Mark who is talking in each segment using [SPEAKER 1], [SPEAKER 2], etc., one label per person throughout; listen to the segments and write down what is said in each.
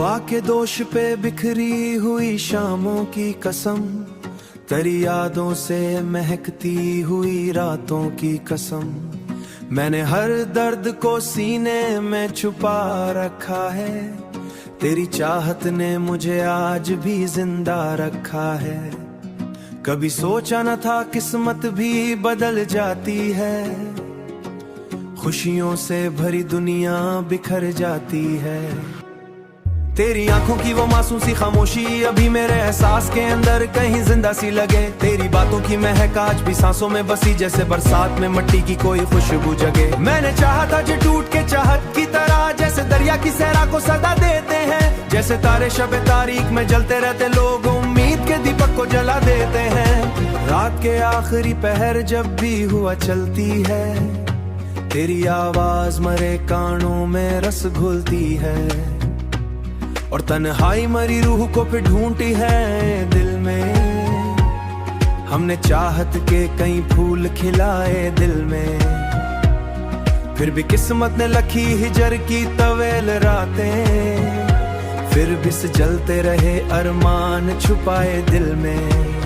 [SPEAKER 1] हवा के दोष पे बिखरी हुई शामों की कसम, तेरी यादों से महकती हुई रातों की कसम। मैंने हर दर्द को सीने में छुपा रखा है, तेरी चाहत ने मुझे आज भी जिंदा रखा है। कभी सोचा न था किस्मत भी बदल जाती है, खुशियों से भरी दुनिया बिखर जाती है। तेरी आंखों की वो मासूम सी खामोशी अभी मेरे एहसास के अंदर कहीं जिंदा सी लगे। तेरी बातों की महक आज भी सांसों में बसी, जैसे बरसात में मिट्टी की कोई खुशबू जगे। मैंने चाहा था जो टूट के चाहत की तरह, जैसे दरिया की सहरा को सदा देते हैं, जैसे तारे शब तारीख में जलते रहते लोग उम्मीद के दीपक को जला देते हैं। रात के आखिरी पहर जब भी हुआ चलती है, तेरी आवाज मरे कानों में रस घुलती है, और तन्हाई मरी रूह को फिर ढूंढती है दिल में। हमने चाहत के कई फूल खिलाए दिल में, फिर भी किस्मत ने लखी हिजर की तवेल रातें, फिर भी जलते रहे अरमान छुपाए दिल में।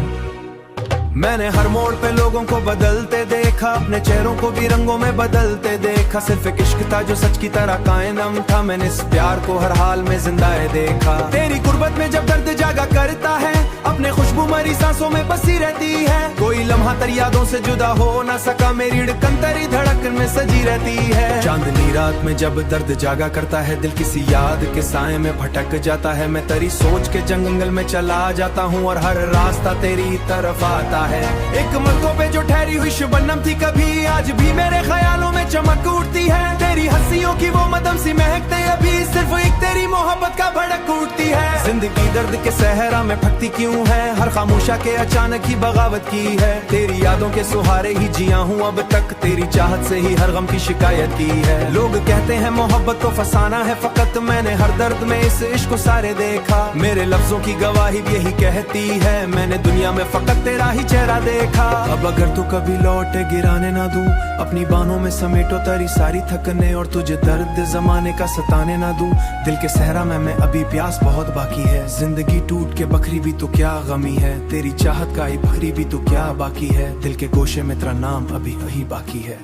[SPEAKER 1] मैंने हर मोड़ पे लोगों को बदलते देखा, अपने चेहरों को भी रंगों में बदलते देखा। सिर्फ एक इश्क था जो सच की तरह कायम था, मैंने इस प्यार को हर हाल में जिंदाए देखा। तेरी गुर्बत में जब दर्द जागा करता है, अपने खुशबू मरी सांसों में बसी रहती है। कोई लम्हा तेरी यादों से जुदा हो ना सका, मेरी धड़कन तेरी धड़कन में सजी रहती है। चांदनी रात में जब दर्द जागा करता है, दिल किसी याद के साए में भटक जाता है। मैं तेरी सोच के जंगल में चला जाता हूँ, और हर रास्ता तेरी तरफ आता है। एक मलकों पे जो ठहरी हुई शबनम थी कभी, आज भी मेरे ख्यालों में चमक उठती है। तेरी हंसियों की वो मदम सी महकते अभी, सिर्फ एक तेरी मोहब्बत का भड़क उठती है। जिंदगी दर्द के सहरा में फटती क्यों है, हर खामोशा के अचानक ही बगावत की है। तेरी यादों के सहारे ही जिया हूँ अब तक, तेरी चाहत से ही हर गम की शिकायत की है। लोग कहते हैं मोहब्बत को फसाना है फकत, मैंने हर दर्द में इस इश्क को सारे देखा। मेरे लफ्जों की गवाही भी यही कहती है, मैंने दुनिया में फकत तेरा ही चेहरा देखा। अब अगर तू कभी लौटे गिराने ना दूं, अपनी बाहों में समेटो तेरी सारी थकने, और तुझे दर्द जमाने का सताने ना दूं। दिल के सहरा में मैं अभी प्यास बहुत बाकी है, जिंदगी टूट के बखरी भी तो क्या गमी है। तेरी चाहत का ही बखरी भी तो क्या बाकी है, दिल के गोशे में तेरा नाम अभी वही बाकी है।